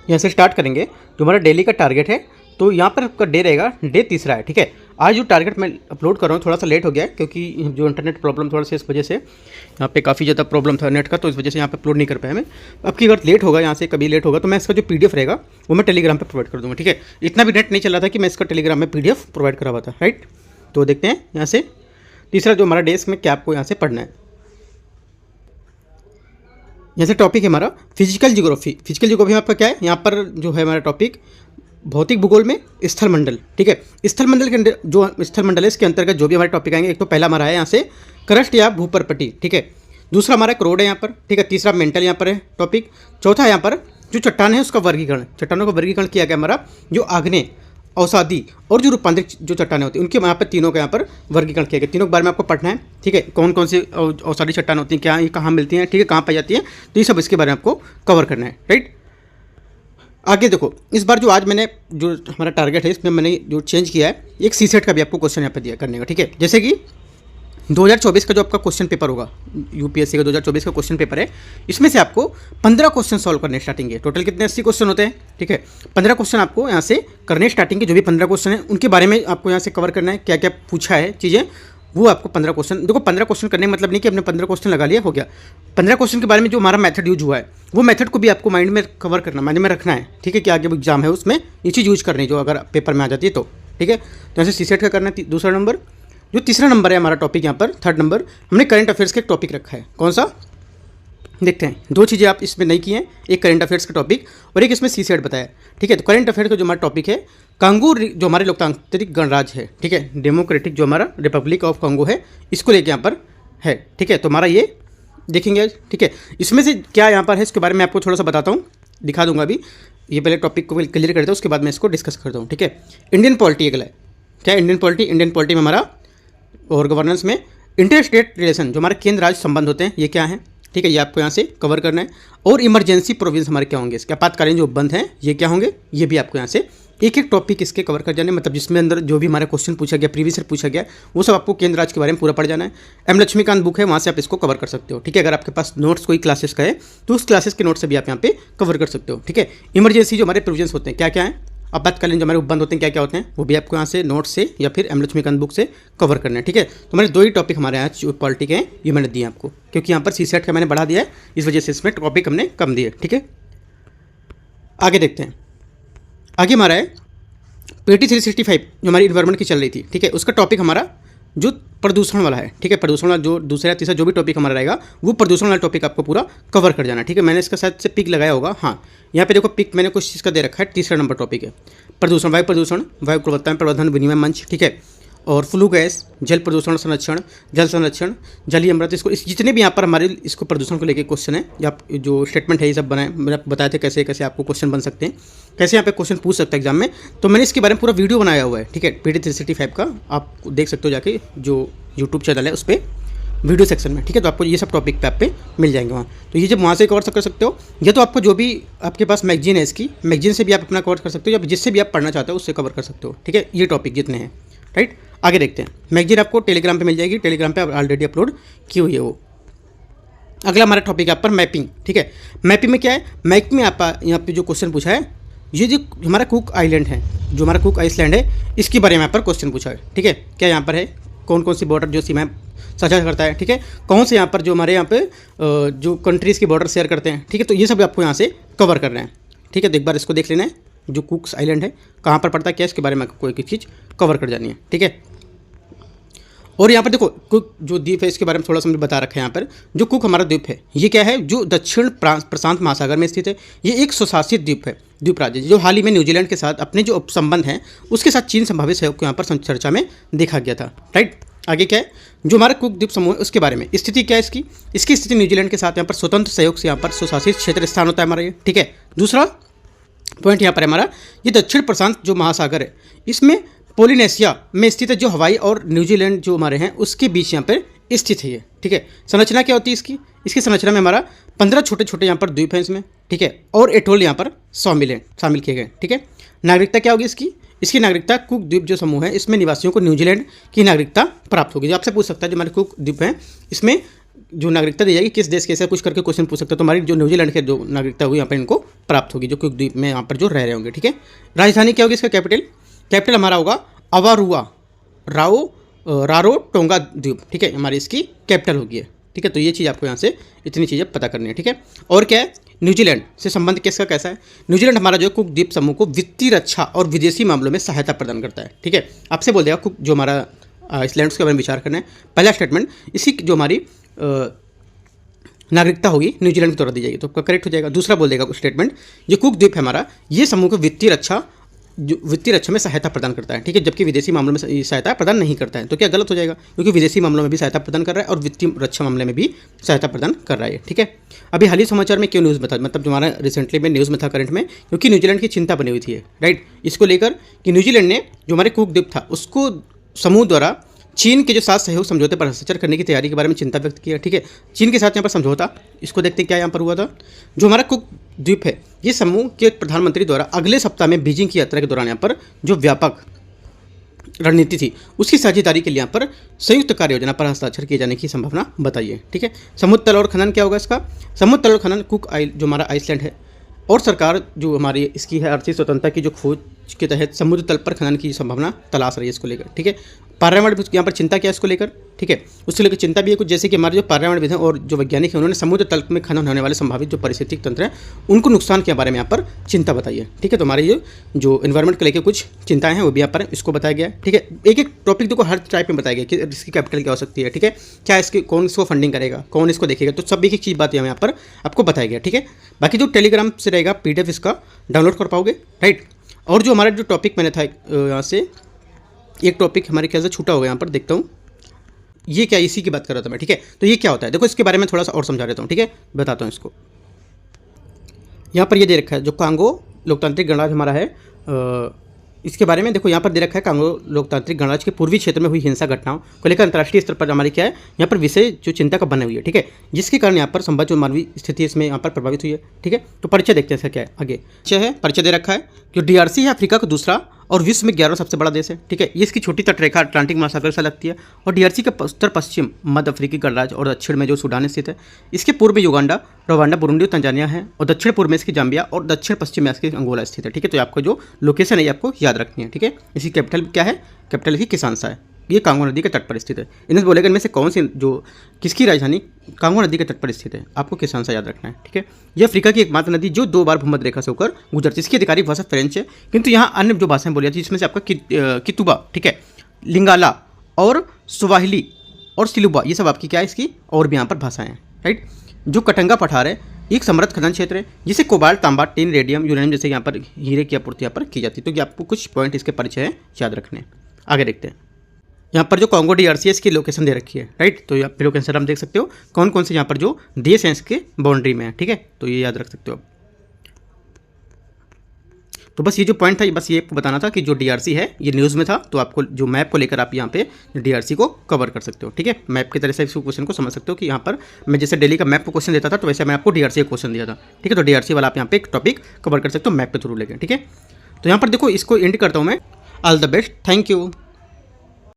यहाँ से स्टार्ट करेंगे। जो हमारा डेली का टारगेट है तो यहाँ पर आपका डे रहेगा, डे तीसरा है, ठीक है। आज जो टारगेट मैं अपलोड कर रहा हूँ थोड़ा सा लेट हो गया है क्योंकि जो इंटरनेट प्रॉब्लम थोड़ा सा इस वजह से यहाँ पे काफ़ी ज़्यादा प्रॉब्लम था नेट का, तो इस वजह से यहाँ पे अपलोड नहीं कर पाया मैं। अब की अगर लेट होगा, यहाँ से कभी लेट होगा तो मैं इसका जो PDF रहेगा वो मैं टेलीग्राम पे प्रोवाइड कर दूँगा, ठीक है। इतना भी नेट नहीं चल रहा था कि मैं इसका टेलीग्राम में PDF प्रोवाइड करा हुआ था, राइट। तो देखते हैं यहाँ से तीसरा जो हमारा डे इसमें क्या आपको यहाँ से पढ़ना है। यहाँ से टॉपिक है हमारा फिजिकल जियोग्राफी। फिजिकल जियोग्राफी में आपका क्या है, यहाँ पर जो है हमारा टॉपिक भौतिक भूगोल में स्थल मंडल, ठीक है। स्थल मंडल के अंदर जो स्थल मंडल है इसके अंतर्गत जो भी हमारे टॉपिक आएंगे, एक तो पहला हमारा है यहाँ से क्रस्ट या भूपरपटी, ठीक है। दूसरा हमारा क्रोड है यहाँ पर, ठीक है। तीसरा मेंटल यहाँ पर है टॉपिक। चौथा यहाँ पर जो चट्टान है उसका वर्गीकरण, चट्टानों का वर्गीकरण किया गया हमारा, जो आग्नेय, अवसादी और जो रूपांतरित जो चट्टानें होती हैं उनके यहाँ पर तीनों का यहाँ पर वर्गीकरण किया गया। तीनों के बारे में आपको पढ़ना है, ठीक है। कौन कौन सी अवसादी चट्टान होती हैं, क्या ये कहाँ मिलती हैं, ठीक है, कहाँ पाई जाती हैं, तो ये सब इसके बारे में आपको कवर करना है, राइट। आगे देखो, इस बार जो आज मैंने जो हमारा टारगेट है इसमें मैंने जो चेंज किया है, एक CSET का भी आपको क्वेश्चन यहाँ पर दिया करने का, ठीक है। जैसे कि 2024 का जो आपका क्वेश्चन पेपर होगा, UPSC का 2024 का क्वेश्चन पेपर है, इसमें से आपको 15 क्वेश्चन सॉल्व करने स्टार्टिंग के। टोटल कितने 80 क्वेश्चन होते हैं, ठीक है। 15 क्वेश्चन आपको यहाँ से करने स्टार्टिंग के, जो भी 15 क्वेश्चन है उनके बारे में आपको यहाँ से कवर करना है, क्या क्या पूछा है चीज़ें, वो आपको 15 क्वेश्चन। देखो 15 क्वेश्चन करने का मतलब नहीं कि आपने 15 क्वेश्चन लगा लिया हो गया। 15 क्वेश्चन के बारे में जो हमारा मेथड यूज हुआ है वो मेथड को भी आपको माइंड में कवर करना, माइंड में रखना है, ठीक है, कि आगे एग्जाम है उसमें ये चीज़ यूज करनी जो अगर पेपर में आ जाती है तो, ठीक है। तो ऐसे CSET का करना है। दूसरा नंबर, जो तीसरा नंबर है हमारा टॉपिक यहाँ पर, थर्ड नंबर, हमने करंट अफेयर्स का एक टॉपिक रखा है। कौन सा, देखते हैं। दो चीज़ें आप इसमें नहीं की हैं, एक करंट अफेयर्स का टॉपिक और एक इसमें CSET बताया, ठीक है। तो करंट अफेयर्स का जो हमारा टॉपिक है, कांगो जो हमारे लोकतांत्रिक गणराज्य है, ठीक है, डेमोक्रेटिक जो हमारा रिपब्लिक ऑफ कांगो है, इसको लेके यहाँ पर है, ठीक है। तो हमारा ये देखेंगे, ठीक है। इसमें से क्या यहाँ पर है इसके बारे में आपको थोड़ा सा बताता हूँ, दिखा दूंगा अभी। ये पहले टॉपिक को क्लियर करता हूँ, उसके बाद मैं इसको डिस्कस करता हूँ, ठीक है। इंडियन पॉलिटी अगला है, क्या इंडियन पॉलिटी में हमारा और गवर्नेंस में इंटर स्टेट रिलेशन जो हमारे केंद्र राज्य संबंध होते हैं ये क्या है, ठीक है, ये आपको यहाँ से कवर करना है। और इमरजेंसी प्रोविजन हमारे क्या होंगे, इसके आपातकालीन जो उपबंध हैं ये क्या होंगे, ये भी आपको यहाँ से एक एक टॉपिक इसके कवर कर जाने, मतलब जिसमें अंदर जो भी हमारा क्वेश्चन पूछा गया, प्रीवियस ईयर पूछा गया, वो सब आपको केंद्र राज्य के बारे में पूरा पढ़ जाना है। M लक्ष्मीकांत बुक है, वहाँ से आप इसको कवर कर सकते हो, ठीक है। अगर आपके पास नोट्स कोई क्लासेस का है तो उस क्लासेस के नोट्स से भी आप यहाँ पे कवर कर सकते हो, ठीक है। इमरजेंसी जो हमारे प्रोविजन्स होते हैं क्या क्या है, आपातकालीन जो हमारे उपबंध होते हैं क्या क्या होते हैं, वो भी आपको यहाँ से नोट से या फिर M लक्ष्मीकांत बुक से कवर करना है, ठीक है। तो हमारे दो ही टॉपिक हमारे यहाँ जो पॉलिटी के हैं ये मैंने दिए आपको, क्योंकि यहाँ पर CSET का मैंने बढ़ा दिया है, इस वजह से इसमें टॉपिक हमने कम दिए, ठीक है। आगे देखते हैं, आगे हमारा है PT 365 जो हमारी इन्वायरमेंट की चल रही थी, ठीक है, उसका टॉपिक हमारा जो प्रदूषण वाला है, ठीक है। प्रदूषण वाला जो दूसरा या तीसरा जो भी टॉपिक हमारा रहेगा वो प्रदूषण वाला टॉपिक आपको पूरा कवर कर जाना है, ठीक है। मैंने इसका शायद से पिक लगाया होगा, हाँ यहाँ पे देखो पिक मैंने कुछ चीज़ का दे रखा है। तीसरा नंबर टॉपिक है प्रदूषण, वायु गुणवत्ता में प्रबंधन विनिमय मंच, ठीक है। और फ्लू गैस, जल प्रदूषण संरक्षण, जल संरक्षण, जलीय अमृत, इसको इस जितने भी यहाँ पर हमारे इसको प्रदूषण को लेकर क्वेश्चन है या जो स्टेटमेंट है ये सब बनाए, मैंने आपको बताए थे कैसे कैसे आपको क्वेश्चन बन सकते हैं, कैसे यहाँ पे क्वेश्चन पूछ सकते हैं एग्जाम में। तो मैंने इसके बारे में पूरा वीडियो बनाया हुआ है, ठीक है, PT 365 का आप देख सकते हो जाके, जो यूट्यूब चैनल है उस पर वीडियो सेक्शन में, ठीक है। तो आपको ये सब टॉपिक पे आप पे मिल जाएंगे वहाँ, तो ये जब वहाँ से कवर कर सकते हो, या तो आपको जो भी आपके पास मैगजीन है इसकी मैगजीन से भी आप अपना कवर कर सकते हो, या जिससे भी आप पढ़ना चाहते हो उससे कवर कर सकते हो, ठीक है। ये टॉपिक जितने हैं, राइट। आगे देखते हैं, मैगजीन आपको टेलीग्राम पे मिल जाएगी, टेलीग्राम पे ऑलरेडी अपलोड की हुई है वो। अगला हमारा टॉपिक है यहाँ पर मैपिंग, ठीक है। मैपिंग में क्या है, मैप में आप यहाँ पे जो क्वेश्चन पूछा है, ये जो हमारा कुक आइलैंड है, जो हमारा कुक आइसलैंड है, इसके बारे में यहाँ पर क्वेश्चन पूछा है, ठीक है। क्या यहाँ पर है, कौन कौन सी बॉर्डर जो सीमाएं साझा करता है, ठीक है, कौन से यहाँ पर जो हमारे यहाँ पे जो कंट्रीज़ की बॉर्डर शेयर करते हैं, ठीक है। तो ये सब आपको यहाँ से कवर करना है, ठीक है। तो एक बार इसको देख लेना है, जो कुक्स आइलैंड है कहाँ पर पड़ता है, क्या इसके बारे में कोई चीज़ कवर कर जानी है, ठीक है। और यहाँ पर देखो कुक जो द्वीप है इसके बारे में थोड़ा सा मुझे बता रखा है। यहाँ पर जो कुक हमारा द्वीप है ये क्या है, जो दक्षिण प्रशांत महासागर में स्थित है, ये एक स्वशासित द्वीप है, द्वीप राज्य, जो हाल ही में न्यूजीलैंड के साथ अपने जो संबंध हैं उसके साथ चीन संभावित सहयोग को यहाँ पर चर्चा में देखा गया था, राइट। आगे क्या है, जो हमारा कुक द्वीप समूह है उसके बारे में स्थिति क्या है इसकी स्थिति न्यूजीलैंड के साथ यहाँ पर स्वतंत्र सहयोग से यहाँ पर स्वशासित क्षेत्र स्थान होता है हमारा ये, ठीक है। दूसरा पॉइंट यहाँ पर हमारा ये दक्षिण प्रशांत जो महासागर है इसमें पोलिनेशिया में स्थित है, जो हवाई और न्यूजीलैंड जो हमारे हैं उसके बीच यहाँ पर स्थित है ये, ठीक है। संरचना क्या होती है इसकी संरचना में हमारा 15 छोटे छोटे यहाँ पर द्वीप हैं इसमें, ठीक है, और एटोल यहाँ पर शामिल किए गए, ठीक है। नागरिकता क्या होगी इसकी नागरिकता कुक द्वीप जो समूह है इसमें निवासियों को न्यूजीलैंड की नागरिकता प्राप्त होगी। जो आपसे पूछ सकता है जो हमारे कुक द्वीप हैं इसमें जो नागरिकता दी जाएगी, किस देश के, ऐसा कुछ करके क्वेश्चन पूछ सकते हो। तो हमारी जो न्यूजीलैंड के जो नागरिकता होगी यहाँ पर इनको प्राप्त होगी, जो कुक द्वीप में यहाँ पर जो रह रहे होंगे, ठीक है। राजधानी क्या होगी इसका, कैपिटल हमारा होगा अवारुआ रारो टोंगा द्वीप, ठीक है, हमारी इसकी कैपिटल होगी, ठीक है। तो ये चीज़ आपको यहाँ से इतनी चीज़ें पता करनी है, ठीक है। और क्या है, न्यूजीलैंड से संबंध किसका कैसा है। न्यूजीलैंड हमारा जो कुक द्वीप समूह को वित्तीय, रक्षा और विदेशी मामलों में सहायता प्रदान करता है, ठीक है। आपसे बोल देगा कुक जो हमारा आइसलैंड के बारे में विचार करना है। पहला स्टेटमेंट, इसकी जो हमारी नागरिकता होगी न्यूजीलैंड के द्वारा दी जाएगी, तो आपका करेक्ट हो जाएगा। दूसरा बोल देगा स्टेटमेंट, ये कुक द्वीप है हमारा, ये समूह को वित्तीय रक्षा में सहायता प्रदान करता है, ठीक है, जबकि विदेशी मामलों में सहायता प्रदान नहीं करता है। तो क्या गलत हो जाएगा, क्योंकि विदेशी मामलों में भी सहायता प्रदान कर रहा है और वित्तीय रक्षा मामले में भी सहायता प्रदान कर रहा है, ठीक है। अभी हाल ही समाचार में क्यों न्यूज़ में था, मतलब जो हमारा रिसेंटली में न्यूज़ में था करंट में, क्योंकि न्यूजीलैंड की चिंता बनी हुई थी, राइट, इसको लेकर कि न्यूजीलैंड ने जो हमारे कुक द्वीप था उसको समूह द्वारा चीन के जो साथ सहयोग समझौते पर हस्ताक्षर करने की तैयारी के बारे में चिंता व्यक्त किया, ठीक है। चीन के साथ यहाँ पर समझौता, इसको देखते हैं क्या यहाँ पर हुआ था। जो हमारा कुक द्वीप है, ये समूह के प्रधानमंत्री द्वारा अगले सप्ताह में बीजिंग की यात्रा के दौरान यहाँ पर जो व्यापक रणनीति थी उसकी साझेदारी के लिए यहाँ पर संयुक्त कार्य योजना पर हस्ताक्षर किए जाने की संभावना बताई है, ठीक है। समुद्र तल और खनन क्या होगा इसका, समुद्र तल और खनन कुक जो हमारा आइसलैंड है और सरकार जो हमारी इसकी है आर्थिक स्वतंत्रता की जो खोज के तहत समुद्र तल पर खनन की संभावना तलाश रही है इसको लेकर, ठीक है। पर्यावरण यहाँ पर चिंता क्या है इसको लेकर, ठीक है, उसको लेकर चिंता भी है कुछ, जैसे कि हमारे जो पर्यावरणविद हैं और जो वैज्ञानिक हैं उन्होंने समुद्र तल में खनन होने वाले संभावित जो पारिस्थितिक तंत्र हैं उनको नुकसान के बारे में यहाँ पर चिंता बताई है, ठीक है। तो हमारी जो एनवायरमेंट को लेकर कुछ चिंताएं हैं वो भी यहाँ पर इसको बताया गया है, ठीक है। एक एक टॉपिक देखो हर टाइप में बताया गया कि इसकी कैपिटल क्या हो सकती है, ठीक है, क्या इसकी कौन इसको फंडिंग करेगा, कौन इसको देखेगा, तो सब एक एक चीज़ बात यहाँ पर आपको बताया गया, ठीक है। बाकी जो टेलीग्राम से रहेगा PDF इसका डाउनलोड कर पाओगे, राइट। और जो हमारा जो टॉपिक मैंने था यहाँ से एक टॉपिक हमारे ख्याल से छूटा होगा, यहाँ पर देखता हूँ, ये क्या, इसी की बात कर रहा था मैं, ठीक है। तो ये क्या होता है, देखो इसके बारे में थोड़ा सा और समझा देता हूँ, ठीक है, बताता हूँ इसको। यहाँ पर ये दे रखा है जो कांगो लोकतांत्रिक गणराज्य हमारा है, इसके बारे में देखो यहाँ पर दे रखा है कांगो लोकतांत्रिक गणराज्य के पूर्वी क्षेत्र में हुई हिंसा घटनाओं को लेकर अंतर्राष्ट्रीय स्तर पर हमारी क्या है यहाँ पर विषय जो चिंता का बने हुई है, ठीक है, जिसके कारण यहाँ पर संबंध जो मानवीय स्थिति इसमें यहाँ पर प्रभावित हुई है, ठीक है। तो परिचय देखते हैं इसका क्या है आगे। परिचय दे रखा है कि DRC है अफ्रीका का दूसरा और विश्व में 11वां सबसे बड़ा देश है, ठीक है। ये इसकी छोटी तटरेखा अटलांटिक महासागर से लगती है और DRC का उत्तर पश्चिम मध्य अफ्रीकी गणराज्य और दक्षिण में जो सूडान स्थित है। इसके पूर्व में युगांडा, रवांडा, बुरुंडी और तंजानिया है और दक्षिण पूर्व में इसकी जाम्बिया और दक्षिण पश्चिम में इसकी अंगोला स्थित है, ठीक है। तो आपको जो लोकेशन है ये आपको याद रखनी है, ठीक है। इसकी कैपिटल क्या है, कैपिटल की किसानसा है, ये कांगो नदी के तट पर स्थित है। इन्हें बोलेगा इनमें से कौन सी जो किसकी राजधानी कांगो नदी के तट पर स्थित है, आपको किसानसा याद रखना है, ठीक है। यह अफ्रीका की एकमात्र नदी जो 2 बार भूमध्य रेखा से होकर गुजरती है। इसकी आधिकारिक भाषा फ्रेंच है, किंतु यहाँ अन्य जो भाषाएं बोली जाती है जिसमें से आपका कितुबा, ठीक है, लिंगाला और सुवाहिली और सिलुबा, ये सब आपकी क्या है इसकी और भी यहाँ पर भाषाएं हैं, राइट। जो कटंगा पठार है एक समृद्ध खनन क्षेत्र है जिसे कोबाल्ट, तांबा, टिन, रेडियम, यूरेनियम जैसे यहाँ पर हीरे की आपूर्ति यहाँ पर की जाती है। तो ये आपको कुछ पॉइंट इसके परिचय है याद रखने। आगे देखते हैं, यहाँ पर जो कांगो DRC है इसकी लोकेशन दे रखी है, राइट। तो यहाँ पे लोकेशन हम देख सकते हो कौन कौन से यहाँ पर जो देश हैं इसके बाउंड्री में है, ठीक है। तो ये याद रख सकते हो। तो बस ये जो पॉइंट था बस ये आपको बताना था कि जो DRC है ये न्यूज़ में था, तो आपको जो मैप को लेकर आप यहाँ पे DRC को कवर कर सकते हो, ठीक है। मैप की तरह से इस क्वेश्चन को समझ सकते हो कि यहाँ पर मैं जैसे दिल्ली का मैप को क्वेश्चन देता था तो वैसे मैं आपको DRC का क्वेश्चन दिया था, ठीक है। तो DRC वाला आप यहाँ पे एक टॉपिक कवर कर सकते हो मैप के थ्रू लेकर, ठीक है। तो यहाँ पर देखो इसको एंड करता हूँ मैं। All the best, thank you.